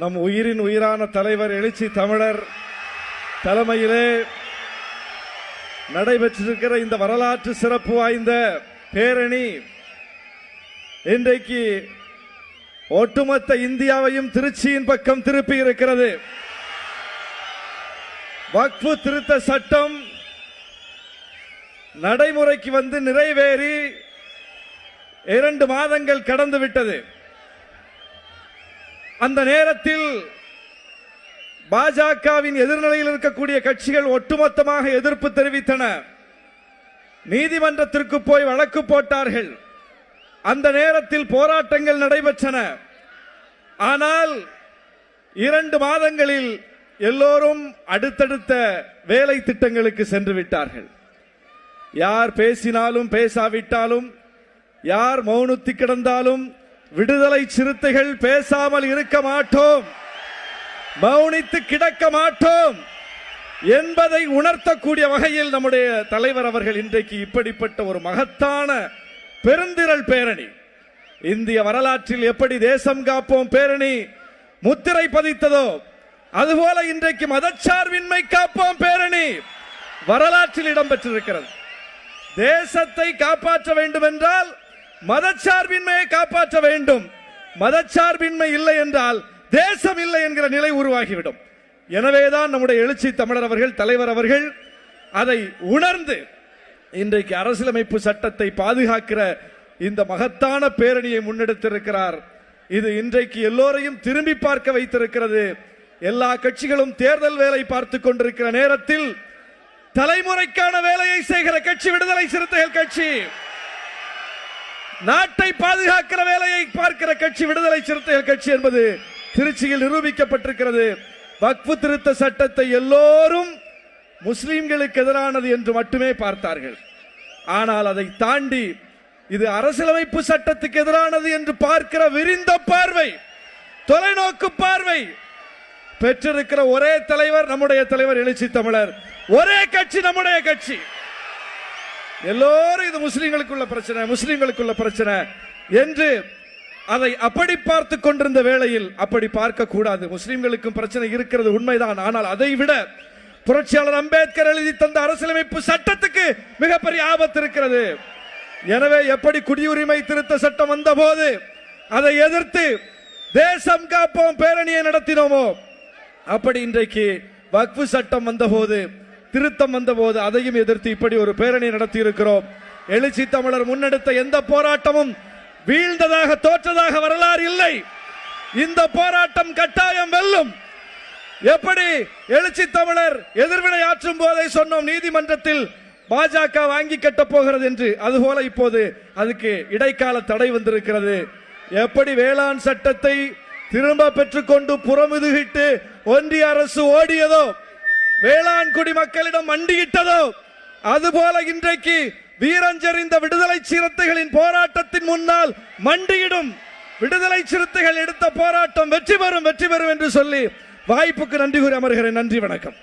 நம் உயிரின் உயிரான தலைவர் எழுச்சி தமிழர் தலைமையிலே நடைபெற்றிருக்கிற இந்த வரலாற்று சிறப்பு வாய்ந்த பேரணி இன்றைக்கு ஒட்டுமொத்த இந்தியாவையும் திருச்சியின் பக்கம் திருப்பி இருக்கிறது. வக்ஃபு திருத்த சட்டம் நடைமுறைக்கு வந்து நிறைவேறி 2 மாதங்கள் கடந்து விட்டது. அந்த நேரத்தில் பாஜகவின் எதிர்நிலையில் இருக்கக்கூடிய கட்சிகள் ஒட்டுமொத்தமாக எதிர்ப்பு தெரிவித்தன. நீதிமன்றத்திற்கு போய் வழக்கு போட்டார்கள். அந்த நேரத்தில் போராட்டங்கள் நடைபெற்றன. ஆனால் 2 மாதங்களில் எல்லோரும் அடுத்தடுத்த வேலை திட்டங்களுக்கு சென்று விட்டார்கள். யார் பேசினாலும் பேசாவிட்டாலும், யார் மௌனத்து கிடந்தாலும், விடுதலை சிறுத்தைகள் பேசாமல் இருக்க மாட்டோம், மௌனித்து கிடக்க மாட்டோம் என்பதை உணர்த்தக்கூடிய வகையில் நம்முடைய தலைவர் அவர்கள் இன்றைக்கு இப்படிப்பட்ட ஒரு மகத்தான பெருந்திரள் பேரணி, இந்திய வரலாற்றில் எப்படி தேசம் காப்போம் பேரணி முத்திரை பதித்ததோ அதுபோல இன்றைக்கு மதச்சார்பின்மை காப்போம் பேரணி வரலாற்றில் இடம்பெற்றிருக்கிறது. தேசத்தை காப்பாற்ற வேண்டும் என்றால் மதச்சார்பின்மையை காப்பாற்ற வேண்டும். மதச்சார்பின்மை இல்லை என்றால் தேசம் இல்லை என்கிற நிலை உருவாகிவிடும். எனவேதான் நம்முடைய எழுச்சி தமிழர் அவர்கள், தலைவர் அவர்கள் அதை உணர்ந்து இன்றைக்கு அரசியலமைப்பு சட்டத்தை பாதுகாக்கிற இந்த மகத்தான பேரணியை முன்னெடுத்திருக்கிறார். இது இன்றைக்கு எல்லோரையும் திரும்பி பார்க்க வைத்திருக்கிறது. எல்லா கட்சிகளும் தேர்தல் வேலை பார்த்துக் கொண்டிருக்கிற நேரத்தில் தலைமுறைக்கான வேலையை செய்கிற கட்சி விடுதலை சிறுத்தைகள் கட்சி, நாட்டை பாதுகாக்கிற வேலையை பார்க்கிற கட்சி விடுதலை சிறுத்தைகள் கட்சி என்பது திருச்சியில் நிரூபிக்கப்பட்டிருக்கிறது. வக்ஃபு திருத்த சட்டத்தை எல்லோரும் முஸ்லிம்களுக்கு எதிரானது என்று மட்டுமே பார்த்தார்கள். ஆனால் அதை தாண்டி இது அரசியலமைப்பு சட்டத்துக்கு எதிரானது என்று பார்க்கிற விரிந்த பார்வை, தொலைநோக்கு பார்வை பெற்றிருக்கிற ஒரே தலைவர் நம்முடைய தலைவர் எழுச்சி தமிழர். ஒரே கட்சி நம்முடைய கட்சி. எல்லோரும் இது முஸ்லிம்களுக்குள்ள பிரச்சனை, முஸ்லிம்களுக்குள்ள பிரச்சனை என்று அதை அப்படி பார்த்து கொண்டிருந்த வேளையில் அப்படி பார்க்க கூடாது. முஸ்லிம்களுக்கும் பிரச்சனை இருக்கிறது உண்மைதான். ஆனால் அதை விட புரட்சியாளர் அம்பேத்கர் எழுதி தந்த அரசியலமைப்பு சட்டத்துக்கு மிகப்பெரிய ஆபத்து இருக்கிறது. எனவே எப்படி குடியுரிமை திருத்த சட்டம் வந்த போது அதை எதிர்த்து தேசம் காப்போம் பேரணியை நடத்தினோமோ, அப்படி இன்றைக்கு வக்ஃபு சட்டம் வந்தபோது, திருத்தம் வந்தபோது அதையும் எதிர்த்து இப்படி ஒரு பேரணி நடத்தி இருக்கிறோம். எழுச்சி தமிழர் முன்னெடுத்த எந்த போராட்டமும் வீழ்ந்ததாக தோற்றதாக வரலாறு இல்லை. இந்த போராட்டம் கட்டாயம் வெல்லும். எப்படி எழுச்சி தமிழர் எதிர்வினை ஆற்றும் போதை சொன்னோம் நீதிமன்றத்தில் பாஜக வாங்கி கட்ட போகிறது என்று, அதுபோல இப்போது அதுக்கு இடைக்கால தடை வந்திருக்கிறது. எப்படி வேளாண் சட்டத்தை திரும்ப பெற்றுக்கொண்டு புறமுதுகிட்டு ஒன்றிய அரசு ஓடியதோ, வேளாண் குடிமக்களிடம் மண்டியிட்டதோ, அதுபோல இன்றைக்கு வீரஞ்செறிந்த விடுதலை சிறுத்தைகளின் போராட்டத்தின் முன்னால் மண்டியிடும். விடுதலை சிறுத்தைகள் எடுத்த போராட்டம் வெற்றி பெறும், வெற்றி பெறும் என்று சொல்லி வாய்ப்புக்கு நன்றி கூறி அமர்கிறேன். நன்றி, வணக்கம்.